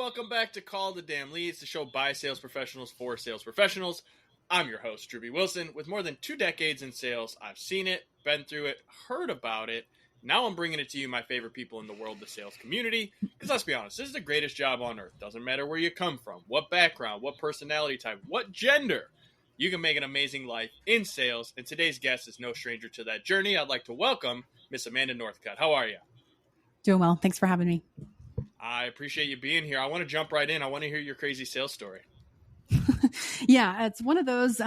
welcome back to Call the Damn Leads, the show by sales professionals for sales professionals. I'm your host, Drew B. Wilson. With more than 2 decades in sales, I've seen it, been through it, heard about it. Now I'm bringing it to you, my favorite people in the world, the sales community. Because let's be honest, this is the greatest job on earth. Doesn't matter where you come from, what background, what personality type, what gender. You can make an amazing life in sales. And today's guest is no stranger to that journey. I'd like to welcome Miss Amanda Northcutt. How are you? Doing well. Thanks for having me. I appreciate you being here. I want to jump right in. I want to hear your crazy sales story. Yeah, it's one of those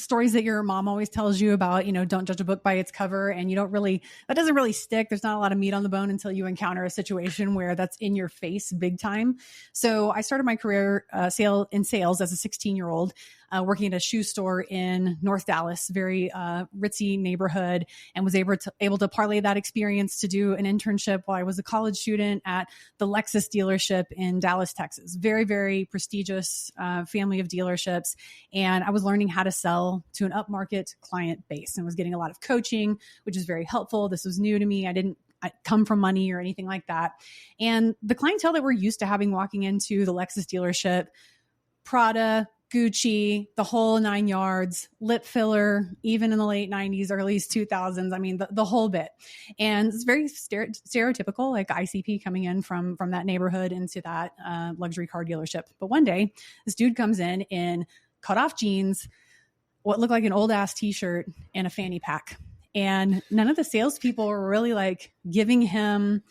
stories that your mom always tells you about, don't judge a book by its cover. And that doesn't really stick. There's not a lot of meat on the bone until you encounter a situation where that's in your face big time. So I started my career in sales as a 16-year-old, working at a shoe store in North Dallas, very ritzy neighborhood, and was able to parlay that experience to do an internship while I was a college student at the Lexus dealership in Dallas, Texas. Very, very prestigious family of dealerships. And I was learning how to sell to an upmarket client base and was getting a lot of coaching, which is very helpful. This was new to me. I come from money or anything like that. And the clientele that we're used to having walking into the Lexus dealership, Prada, Gucci, the whole 9 yards, lip filler, even in the late 90s, early 2000s. I mean, the whole bit. And it's very stereotypical, like ICP coming in from that neighborhood into that luxury car dealership. But one day, this dude comes in cut off jeans, what looked like an old ass t-shirt, and a fanny pack. And none of the salespeople were really like giving him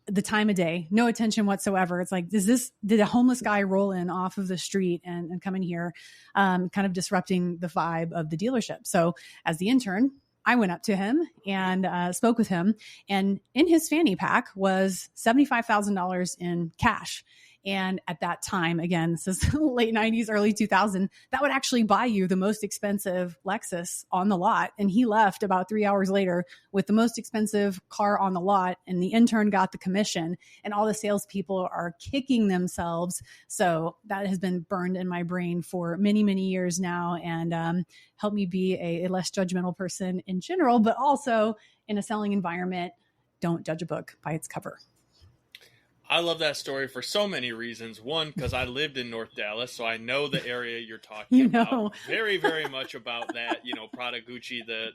the time of day, no attention whatsoever. It's like, did a homeless guy roll in off of the street and come in here, kind of disrupting the vibe of the dealership? So as the intern, I went up to him and spoke with him. And in his fanny pack was $75,000 in cash. And at that time, again, this is late 90s, early 2000, that would actually buy you the most expensive Lexus on the lot. And he left about 3 hours later with the most expensive car on the lot. And the intern got the commission, and all the salespeople are kicking themselves. So that has been burned in my brain for many, many years now, and helped me be a less judgmental person in general, but also in a selling environment. Don't judge a book by its cover. I love that story for so many reasons. One, because I lived in North Dallas, so I know the area you're talking about. Very, very much about that, Prada, Gucci, the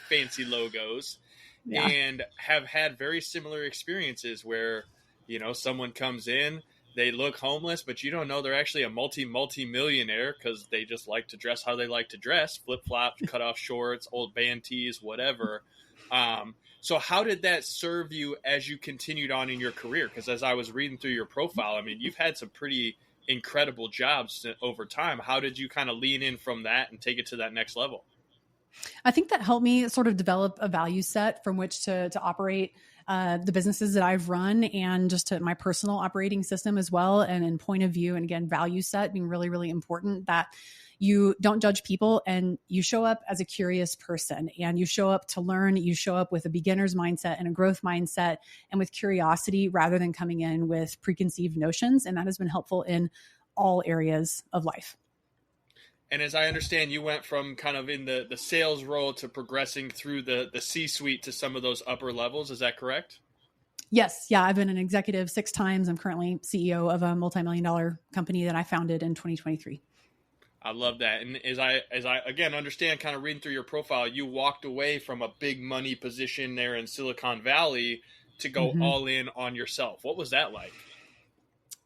fancy logos, yeah. And have had very similar experiences where, someone comes in, they look homeless, but you don't know they're actually a multi-millionaire because they just like to dress how they like to dress, flip-flops, cut-off shorts, old band tees, whatever. So how did that serve you as you continued on in your career? Because as I was reading through your profile, I mean, you've had some pretty incredible jobs over time. How did you kind of lean in from that and take it to that next level? I think that helped me sort of develop a value set from which to operate the businesses that I've run, and just to my personal operating system as well. And in point of view, and again, value set being really, really important, that you don't judge people and you show up as a curious person, and you show up to learn. You show up with a beginner's mindset and a growth mindset, and with curiosity rather than coming in with preconceived notions. And that has been helpful in all areas of life. And as I understand, you went from kind of in the sales role to progressing through the C-suite to some of those upper levels. Is that correct? Yes. Yeah. I've been an executive 6 times. I'm currently CEO of a multimillion-dollar company that I founded in 2023. I love that. And as I again understand, kind of reading through your profile, you walked away from a big money position there in Silicon Valley to go all in on yourself. What was that like?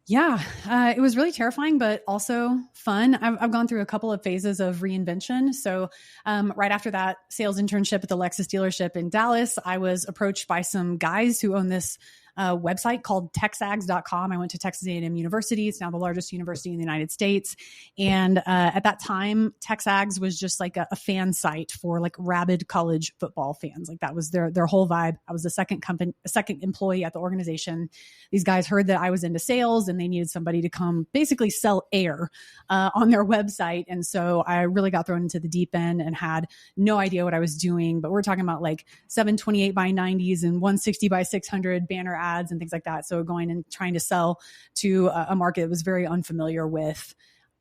Yeah, it was really terrifying, but also fun. I've gone through a couple of phases of reinvention. So right after that sales internship at the Lexus dealership in Dallas, I was approached by some guys who own this website called texags.com. I went to Texas A&M University. It's now the largest university in the United States. And at that time, Texags was just like a fan site for like rabid college football fans. Like that was their whole vibe. I was the second employee at the organization. These guys heard that I was into sales and they needed somebody to come basically sell air on their website. And so I really got thrown into the deep end and had no idea what I was doing. But we're talking about like 728 by 90s and 160 by 600 banner ads and things like that. So going and trying to sell to a market that was very unfamiliar with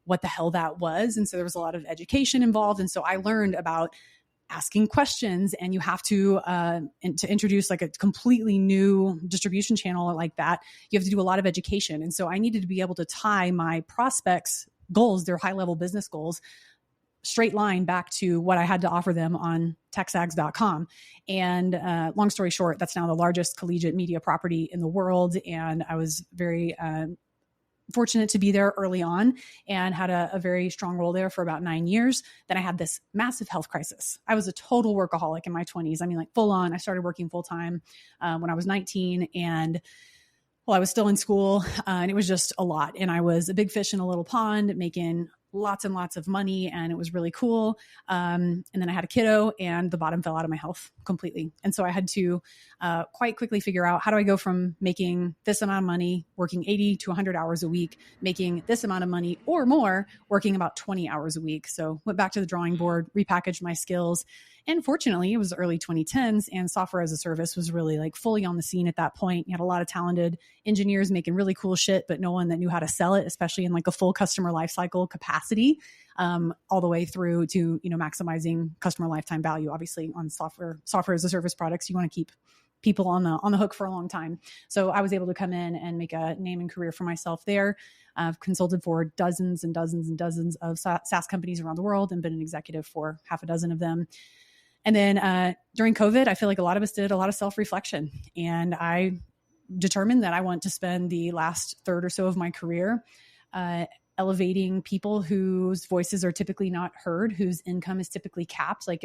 what the hell that was. And so there was a lot of education involved. And so I learned about asking questions, and you have to introduce like a completely new distribution channel like that, you have to do a lot of education. And so I needed to be able to tie my prospects' goals, their high level business goals, straight line back to what I had to offer them on texags.com. And long story short, that's now the largest collegiate media property in the world. And I was very fortunate to be there early on and had a very strong role there for about 9 years. Then I had this massive health crisis. I was a total workaholic in my 20s. I mean, like full on. I started working full time when I was 19, and I was still in school, and it was just a lot. And I was a big fish in a little pond, making lots and lots of money, and it was really cool. And then I had a kiddo, and the bottom fell out of my health completely. And so I had to quite quickly figure out, how do I go from making this amount of money, working 80 to 100 hours a week, making this amount of money or more, working about 20 hours a week. So went back to the drawing board, repackaged my skills. And fortunately, it was the early 2010s, and software as a service was really like fully on the scene at that point. You had a lot of talented engineers making really cool shit, but no one that knew how to sell it, especially in like a full customer lifecycle capacity, all the way through to, maximizing customer lifetime value. Obviously, on software as a service products, you want to keep people on the hook for a long time. So I was able to come in and make a name and career for myself there. I've consulted for dozens and dozens and dozens of SaaS companies around the world and been an executive for half a dozen of them. And then during COVID, I feel like a lot of us did a lot of self-reflection, and I determined that I want to spend the last third or so of my career elevating people whose voices are typically not heard, whose income is typically capped. Like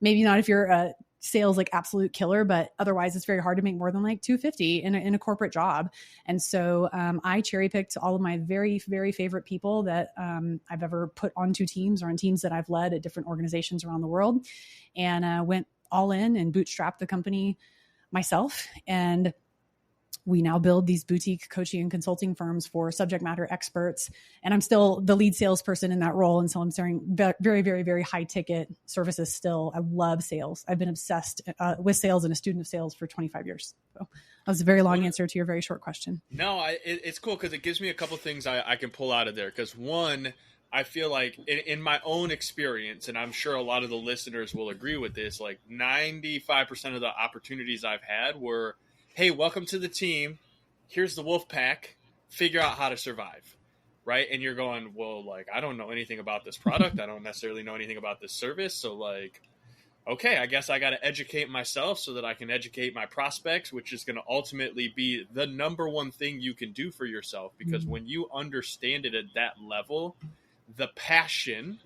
maybe not if you're a sales like absolute killer, but otherwise it's very hard to make more than like $250 in a corporate job. And so I cherry picked all of my very, very favorite people that I've ever put onto teams or on teams that I've led at different organizations around the world, and went all in and bootstrapped the company myself. And we now build these boutique coaching and consulting firms for subject matter experts. And I'm still the lead salesperson in that role. And so I'm selling very, very, very high ticket services still. I love sales. I've been obsessed with sales and a student of sales for 25 years. So that was a very long answer to your very short question. No, it's cool because it gives me a couple things I can pull out of there. Because one, I feel like in my own experience, and I'm sure a lot of the listeners will agree with this, like 95% of the opportunities I've had were, hey, welcome to the team. Here's the wolf pack. Figure out how to survive, right? And you're going, well, like, I don't know anything about this product. I don't necessarily know anything about this service. So, like, okay, I guess I got to educate myself so that I can educate my prospects, which is going to ultimately be the number one thing you can do for yourself. Because when you understand it at that level, the passion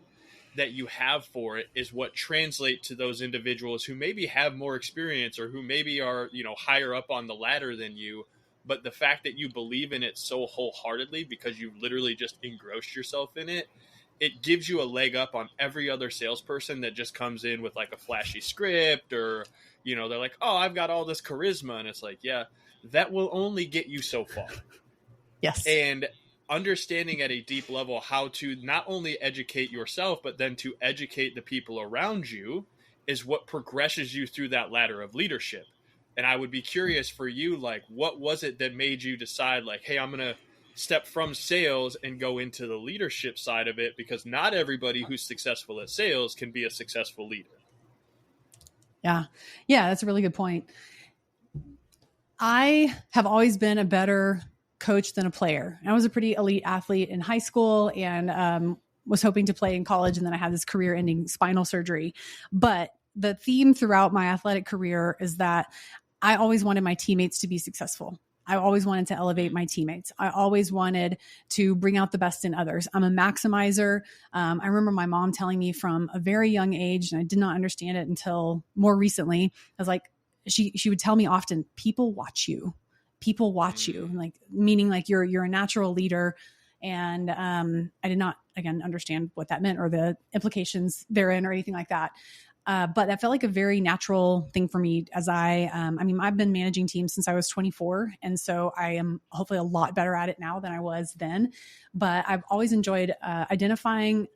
that you have for it is what translates to those individuals who maybe have more experience or who maybe are, higher up on the ladder than you. But the fact that you believe in it so wholeheartedly because you literally just engrossed yourself in it, it gives you a leg up on every other salesperson that just comes in with like a flashy script or, they're like, oh, I've got all this charisma. And it's like, yeah, that will only get you so far. Yes. And understanding at a deep level how to not only educate yourself, but then to educate the people around you is what progresses you through that ladder of leadership. And I would be curious for you, like, what was it that made you decide, like, hey, I'm going to step from sales and go into the leadership side of it? Because not everybody who's successful at sales can be a successful leader. Yeah. Yeah, that's a really good point. I have always been a better coach than a player. I was a pretty elite athlete in high school and was hoping to play in college. And then I had this career-ending spinal surgery. But the theme throughout my athletic career is that I always wanted my teammates to be successful. I always wanted to elevate my teammates. I always wanted to bring out the best in others. I'm a maximizer. I remember my mom telling me from a very young age, and I did not understand it until more recently. I was like, she would tell me often, people watch you. People watch you, like meaning like you're a natural leader. And I did not, again, understand what that meant or the implications therein or anything like that. But that felt like a very natural thing for me as I've been managing teams since I was 24. And so I am hopefully a lot better at it now than I was then. But I've always enjoyed identifying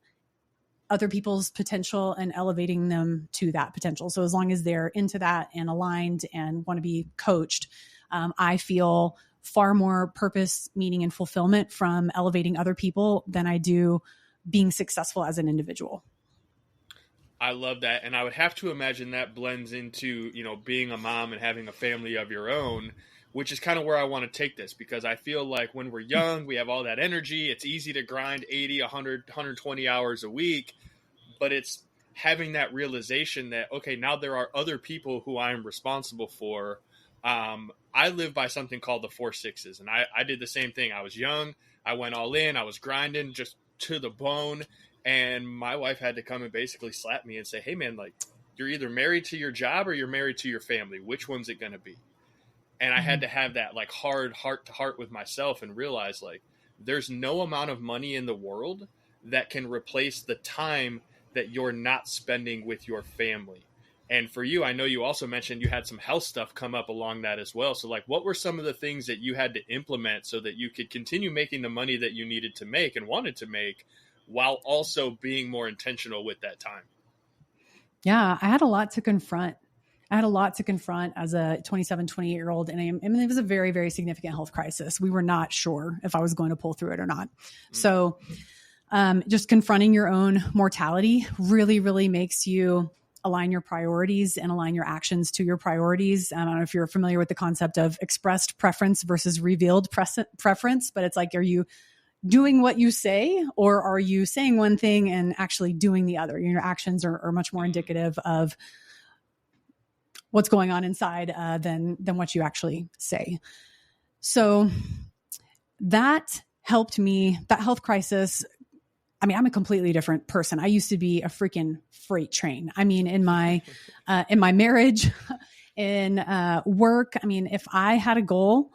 other people's potential and elevating them to that potential. So as long as they're into that and aligned and want to be coached, I feel far more purpose, meaning, and fulfillment from elevating other people than I do being successful as an individual. I love that. And I would have to imagine that blends into, being a mom and having a family of your own, which is kind of where I want to take this, because I feel like when we're young, we have all that energy. It's easy to grind 80, 100, 120 hours a week, but it's having that realization that, okay, now there are other people who I'm responsible for. I live by something called the 4 6s, and I did the same thing. I was young. I went all in. I was grinding just to the bone. And my wife had to come and basically slap me and say, hey, man, like, you're either married to your job or you're married to your family. Which one's it going to be? And I had to have that like hard heart to heart with myself and realize, like, there's no amount of money in the world that can replace the time that you're not spending with your family. And for you, I know you also mentioned you had some health stuff come up along that as well. So like, what were some of the things that you had to implement so that you could continue making the money that you needed to make and wanted to make, while also being more intentional with that time? Yeah, I had a lot to confront. As a 27, 28-year-old. And it was a very, very significant health crisis. We were not sure if I was going to pull through it or not. So just confronting your own mortality really, really makes you align your priorities and align your actions to your priorities. I don't know if you're familiar with the concept of expressed preference versus revealed preference, but it's like, are you doing what you say, or are you saying one thing and actually doing the other? Your actions are much more indicative of what's going on inside than what you actually say. So that helped me, that health crisis. I mean, I'm a completely different person. I used to be a freaking freight train. I mean, in my marriage, in work, I mean, if I had a goal,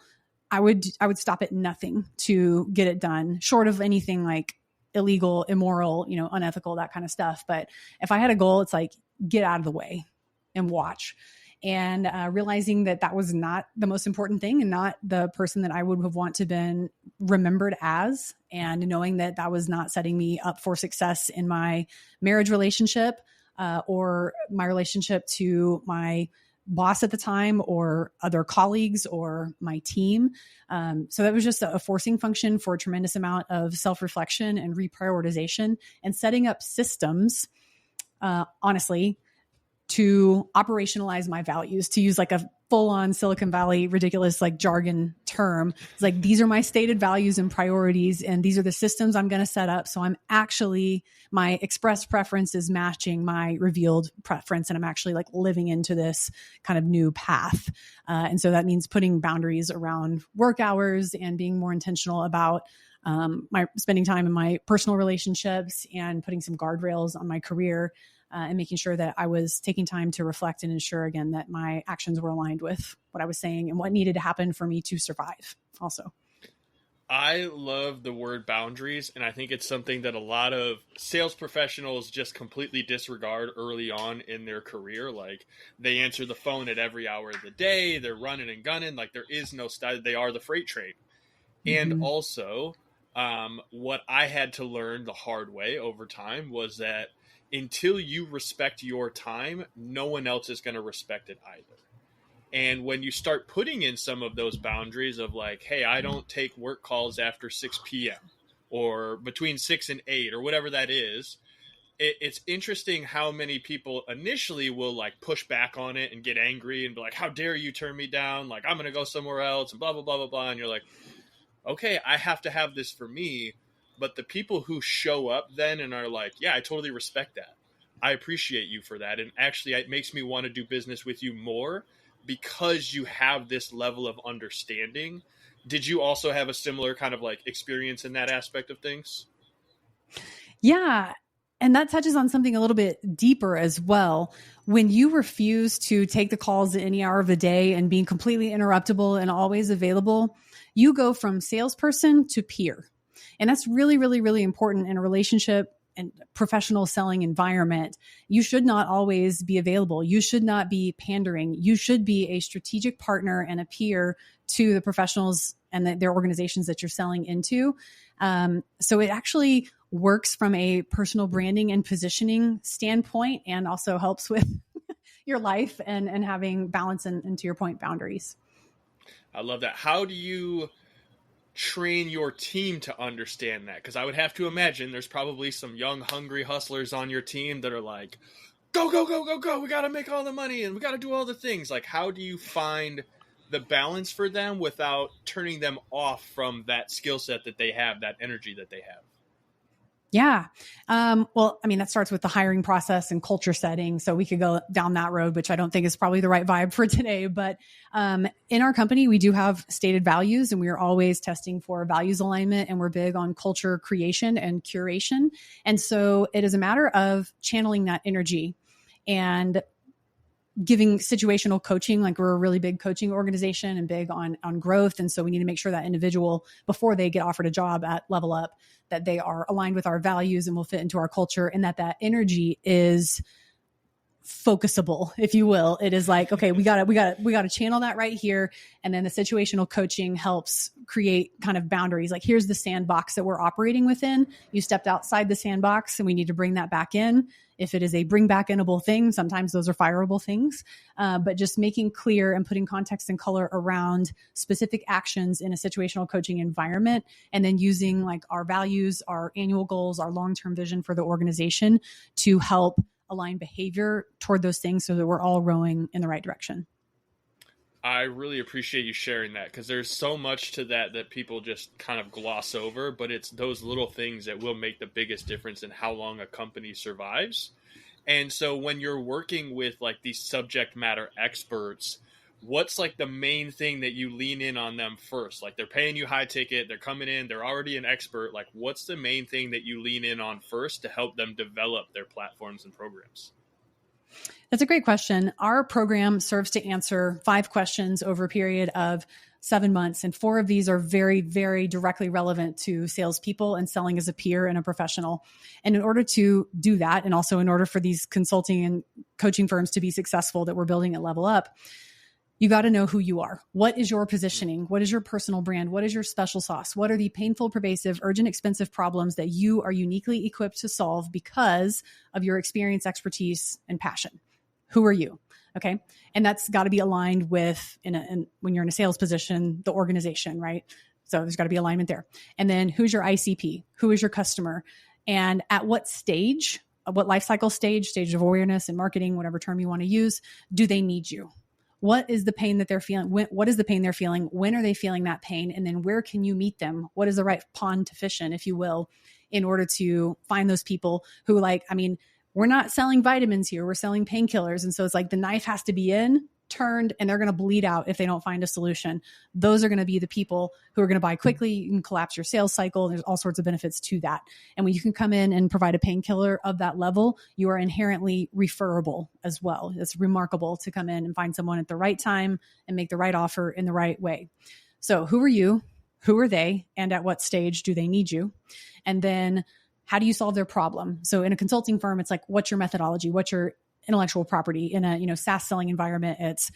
I would stop at nothing to get it done, short of anything like illegal, immoral, unethical, that kind of stuff. But if I had a goal, it's like, get out of the way and watch. And realizing that was not the most important thing and not the person that I would have want to been remembered as, and knowing that was not setting me up for success in my marriage relationship or my relationship to my boss at the time or other colleagues or my team. So that was just a forcing function for a tremendous amount of self-reflection and reprioritization and setting up systems, honestly, to operationalize my values, to use like a full-on Silicon Valley ridiculous like jargon term. It's like, these are my stated values and priorities, and these are the systems I'm going to set up. So my expressed preference is matching my revealed preference, and I'm actually like living into this kind of new path. And so that means putting boundaries around work hours and being more intentional about my spending time in my personal relationships, and putting some guardrails on my career. And making sure that I was taking time to reflect and ensure, again, that my actions were aligned with what I was saying and what needed to happen for me to survive also. I love the word boundaries, and I think it's something that a lot of sales professionals just completely disregard early on in their career. Like, they answer the phone at every hour of the day, they're running and gunning, like there is no style, they are the freight train. Mm-hmm. And also, what I had to learn the hard way over time was that until you respect your time, no one else is going to respect it either. And when you start putting in some of those boundaries of like, hey, I don't take work calls after 6 p.m. or between 6 and 8 or whatever that is, it's interesting how many people initially will like push back on it and get angry and be like, how dare you turn me down? Like, I'm going to go somewhere else and blah, blah, blah, blah, blah. And you're like, okay, I have to have this for me. But the people who show up then and are like, yeah, I totally respect that. I appreciate you for that. And actually, it makes me want to do business with you more because you have this level of understanding. Did you also have a similar kind of like experience in that aspect of things? Yeah. And that touches on something a little bit deeper as well. When you refuse to take the calls at any hour of the day and being completely interruptible and always available, you go from salesperson to peer. And that's really, really, really important in a relationship and professional selling environment. You should not always be available. You should not be pandering. You should be a strategic partner and a peer to the professionals and their organizations that you're selling into. So it actually works from a personal branding and positioning standpoint, and also helps with your life and having balance and to your point, boundaries. I love that. How do you train your team to understand that? Because I would have to imagine there's probably some young, hungry hustlers on your team that are like, go, go, go, go, go. We got to make all the money and we got to do all the things. Like, how do you find the balance for them without turning them off from that skill set that they have, that energy that they have? Yeah. Well, I mean, that starts with the hiring process and culture setting. So we could go down that road, which I don't think is probably the right vibe for today. But in our company, we do have stated values, and we are always testing for values alignment, and we're big on culture creation and curation. And so it is a matter of channeling that energy and giving situational coaching. Like, we're a really big coaching organization and big on growth. And so we need to make sure that individual, before they get offered a job at Level Up, that they are aligned with our values and will fit into our culture, and that energy is focusable, if you will. It is like, okay, we got to channel that right here. And then the situational coaching helps create kind of boundaries. Like, here's the sandbox that we're operating within. You stepped outside the sandbox and we need to bring that back in. If it is a bring back inable thing, sometimes those are fireable things. But just making clear and putting context and color around specific actions in a situational coaching environment, and then using like our values, our annual goals, our long-term vision for the organization to help align behavior toward those things so that we're all rowing in the right direction. I really appreciate you sharing that, because there's so much to that people just kind of gloss over, but it's those little things that will make the biggest difference in how long a company survives. And so when you're working with like these subject matter experts, what's like the main thing that you lean in on them first? Like, they're paying you high ticket, they're coming in, they're already an expert. Like, what's the main thing that you lean in on first to help them develop their platforms and programs? That's a great question. Our program serves to answer 5 questions over a period of 7 months. And 4 of these are very, very directly relevant to salespeople and selling as a peer and a professional. And in order to do that, and also in order for these consulting and coaching firms to be successful that we're building at Level Up, you got to know who you are. What is your positioning? What is your personal brand? What is your special sauce? What are the painful, pervasive, urgent, expensive problems that you are uniquely equipped to solve because of your experience, expertise, and passion? Who are you? Okay. And that's got to be aligned with, when you're in a sales position, the organization, right? So there's got to be alignment there. And then, who's your ICP? Who is your customer? And at what stage, what life cycle stage of awareness and marketing, whatever term you want to use, do they need you? What is the pain that they're feeling? What is the pain they're feeling? When are they feeling that pain? And then where can you meet them? What is the right pond to fish in, if you will, in order to find those people who, like, I mean, we're not selling vitamins here. We're selling painkillers. And so it's like the knife has to be turned, and they're going to bleed out if they don't find a solution. Those are going to be the people who are going to buy quickly. You can collapse your sales cycle. There's all sorts of benefits to that. And when you can come in and provide a painkiller of that level, you are inherently referable as well. It's remarkable to come in and find someone at the right time and make the right offer in the right way. So who are you? Who are they? And at what stage do they need you? And then, how do you solve their problem? So in a consulting firm, it's like, what's your methodology? What's your intellectual property? In a SaaS selling environment, it's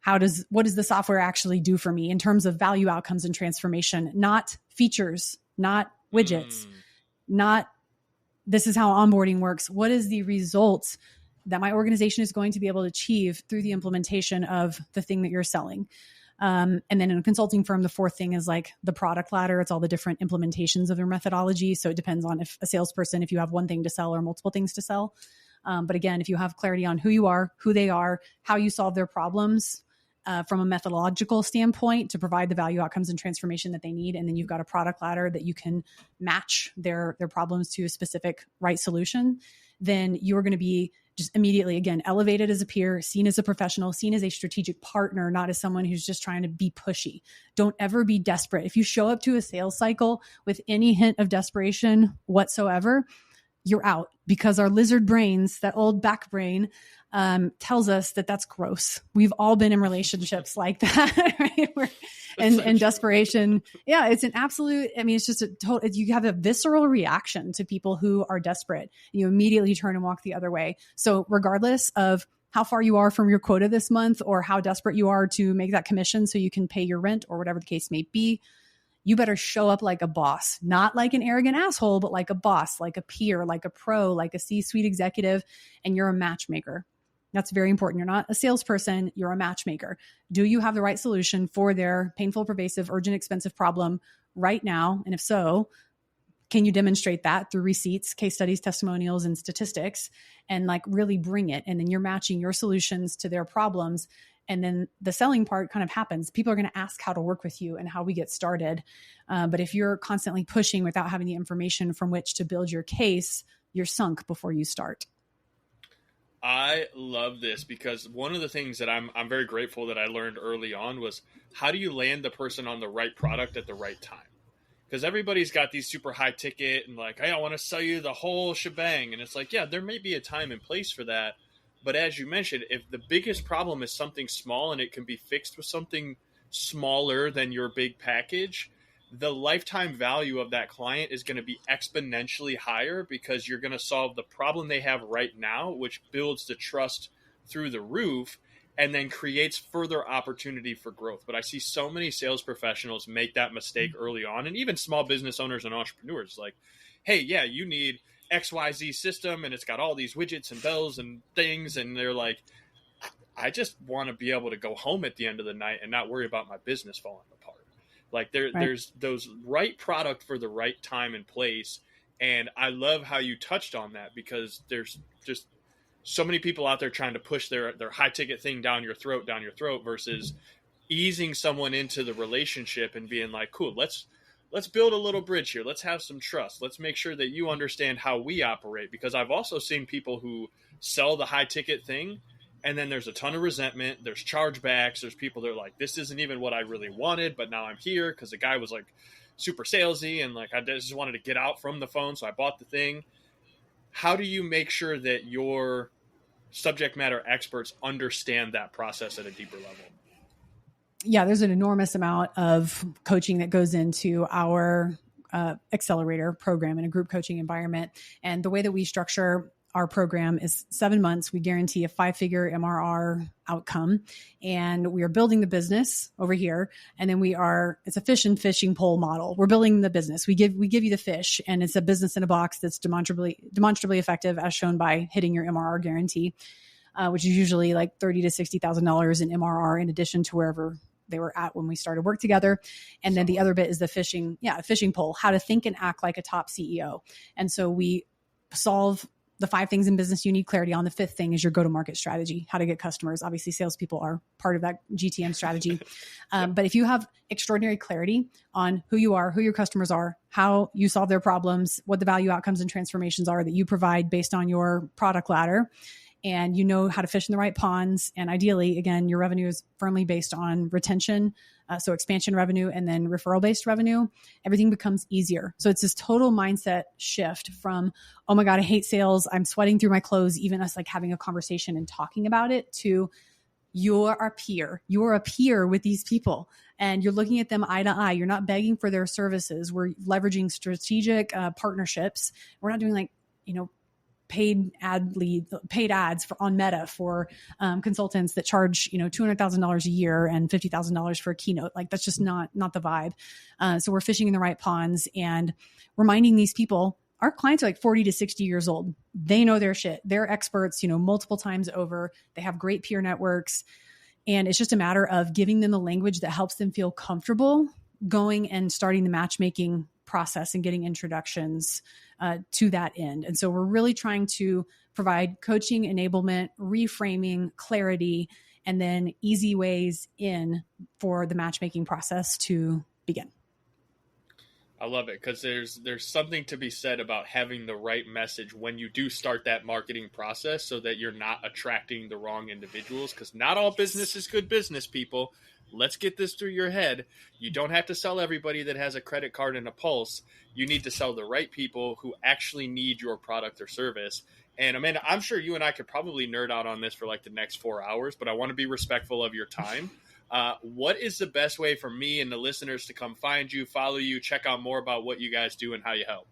what does the software actually do for me in terms of value outcomes and transformation, not features, not widgets, not this is how onboarding works. What is the results that my organization is going to be able to achieve through the implementation of the thing that you're selling? And then in a consulting firm, the 4th thing is like the product ladder. It's all the different implementations of their methodology. So it depends on if a salesperson, if you have one thing to sell or multiple things to sell. But again, if you have clarity on who you are, who they are, how you solve their problems from a methodological standpoint to provide the value outcomes and transformation that they need, and then you've got a product ladder that you can match their problems to a specific right solution, then you're going to be just immediately, again, elevated as a peer, seen as a professional, seen as a strategic partner, not as someone who's just trying to be pushy. Don't ever be desperate. If you show up to a sales cycle with any hint of desperation whatsoever, you're out, because our lizard brains, that old back brain, tells us that that's gross. We've all been in relationships like that, right? And desperation. Yeah, it's an absolute, I mean, it's just a total, you have a visceral reaction to people who are desperate. You immediately turn and walk the other way. So regardless of how far you are from your quota this month, or how desperate you are to make that commission so you can pay your rent, or whatever the case may be, you better show up like a boss, not like an arrogant asshole, but like a boss, like a peer, like a pro, like a C-suite executive, and you're a matchmaker. That's very important. You're not a salesperson, you're a matchmaker. Do you have the right solution for their painful, pervasive, urgent, expensive problem right now? And if so, can you demonstrate that through receipts, case studies, testimonials, and statistics, and like really bring it? And then you're matching your solutions to their problems. And then the selling part kind of happens. People are going to ask how to work with you and how we get started. But if you're constantly pushing without having the information from which to build your case, you're sunk before you start. I love this because one of the things that I'm very grateful that I learned early on was, how do you land the person on the right product at the right time? Because everybody's got these super high ticket and like, hey, I want to sell you the whole shebang. And it's like, yeah, there may be a time and place for that. But as you mentioned, if the biggest problem is something small and it can be fixed with something smaller than your big package, the lifetime value of that client is going to be exponentially higher because you're going to solve the problem they have right now, which builds the trust through the roof and then creates further opportunity for growth. But I see so many sales professionals make that mistake early on, and even small business owners and entrepreneurs, like, hey, yeah, you need XYZ system and it's got all these widgets and bells and things. And they're like, I just want to be able to go home at the end of the night and not worry about my business falling apart. Like there's those right product for the right time and place. And I love how you touched on that, because there's just so many people out there trying to push their high ticket thing down your throat versus easing someone into the relationship and being like, cool, let's build a little bridge here. Let's have some trust. Let's make sure that you understand how we operate. Because I've also seen people who sell the high ticket thing, and then there's a ton of resentment. There's chargebacks. There's people that are like, this isn't even what I really wanted, but now I'm here because the guy was like super salesy and like I just wanted to get out from the phone, so I bought the thing. How do you make sure that your subject matter experts understand that process at a deeper level? Yeah, there's an enormous amount of coaching that goes into our accelerator program in a group coaching environment. And the way that we structure our program is 7 months. We guarantee a 5-figure MRR outcome, and we are building the business over here. And then it's a fish and fishing pole model. We're building the business. We give you the fish, and it's a business in a box that's demonstrably effective, as shown by hitting your MRR guarantee, which is usually like $30,000 to $60,000 in MRR in addition to wherever they were at when we started work together. And then the other bit is the fishing pole, how to think and act like a top CEO. And so we solve the 5 things in business you need clarity on. The 5th thing is your go-to-market strategy, how to get customers. Obviously, salespeople are part of that GTM strategy. But if you have extraordinary clarity on who you are, who your customers are, how you solve their problems, what the value outcomes and transformations are that you provide based on your product ladder, and you know how to fish in the right ponds, and ideally, again, your revenue is firmly based on retention, so expansion revenue and then referral-based revenue, everything becomes easier. So it's this total mindset shift from, oh my God, I hate sales, I'm sweating through my clothes, even us like having a conversation and talking about it, to you're a peer. You're a peer with these people and you're looking at them eye to eye. You're not begging for their services. We're leveraging strategic partnerships. We're not doing like, paid ads on Meta for consultants that charge, $200,000 a year and $50,000 for a keynote. Like that's just not the vibe. So we're fishing in the right ponds and reminding these people, our clients are like 40 to 60 years old. They know their shit. They're experts, multiple times over. They have great peer networks. And it's just a matter of giving them the language that helps them feel comfortable going and starting the matchmaking process and getting introductions to that end. And so we're really trying to provide coaching, enablement, reframing, clarity, and then easy ways in for the matchmaking process to begin. I love it because there's something to be said about having the right message when you do start that marketing process so that you're not attracting the wrong individuals, because not all business is good business, people. Let's get this through your head. You don't have to sell everybody that has a credit card and a pulse. You need to sell the right people who actually need your product or service. And Amanda, I'm sure you and I could probably nerd out on this for like the next 4 hours, but I want to be respectful of your time. What is the best way for me and the listeners to come find you, follow you, check out more about what you guys do and how you help?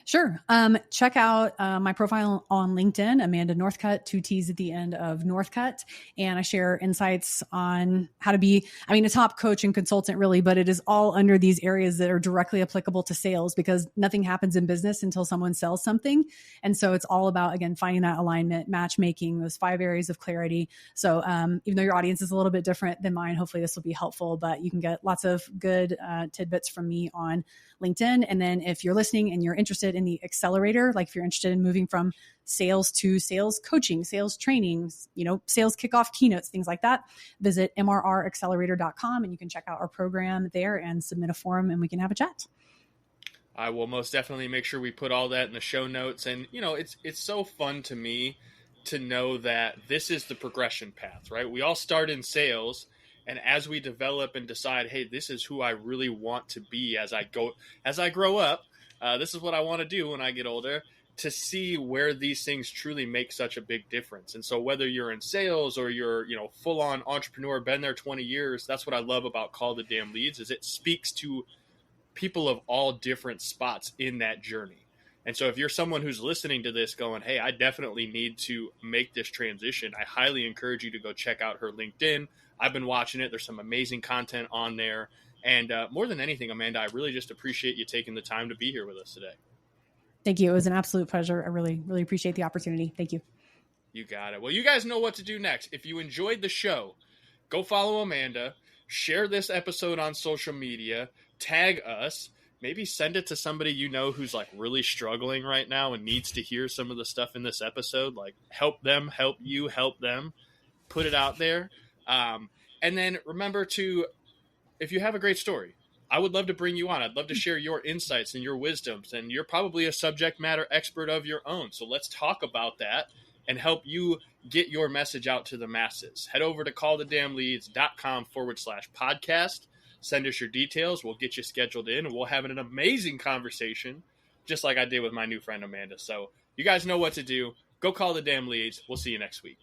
Sure. Check out my profile on LinkedIn, Amanda Northcutt, 2 T's at the end of Northcutt. And I share insights on how to be, a top coach and consultant really, but it is all under these areas that are directly applicable to sales, because nothing happens in business until someone sells something. And so it's all about, again, finding that alignment, matchmaking, those 5 areas of clarity. So even though your audience is a little bit different than mine, hopefully this will be helpful, but you can get lots of good tidbits from me on LinkedIn. And then if you're listening and you're interested in the accelerator, like if you're interested in moving from sales to sales coaching, sales trainings, sales kickoff keynotes, things like that, visit mrraccelerator.com and you can check out our program there and submit a form and we can have a chat. I will most definitely make sure we put all that in the show notes. And, it's so fun to me to know that this is the progression path, right? We all start in sales, and as we develop and decide, hey, this is who I really want to be as I grow up, this is what I want to do when I get older, to see where these things truly make such a big difference. And so whether you're in sales or you're, full-on entrepreneur, been there 20 years, that's what I love about Call the Damn Leads, is it speaks to people of all different spots in that journey. And so if you're someone who's listening to this going, hey, I definitely need to make this transition, I highly encourage you to go check out her LinkedIn. I've been watching it. There's some amazing content on there. And more than anything, Amanda, I really just appreciate you taking the time to be here with us today. Thank you. It was an absolute pleasure. I really, really appreciate the opportunity. Thank you. You got it. Well, you guys know what to do next. If you enjoyed the show, go follow Amanda, share this episode on social media, tag us, maybe send it to somebody who's like really struggling right now and needs to hear some of the stuff in this episode. Like, help them, help you, help them. Put it out there. And then remember to, if you have a great story, I would love to bring you on. I'd love to share your insights and your wisdoms. And you're probably a subject matter expert of your own. So let's talk about that and help you get your message out to the masses. Head over to callthedamnleads.com/podcast. Send us your details. We'll get you scheduled in, and we'll have an amazing conversation, just like I did with my new friend Amanda. So you guys know what to do. Go call the damn leads. We'll see you next week.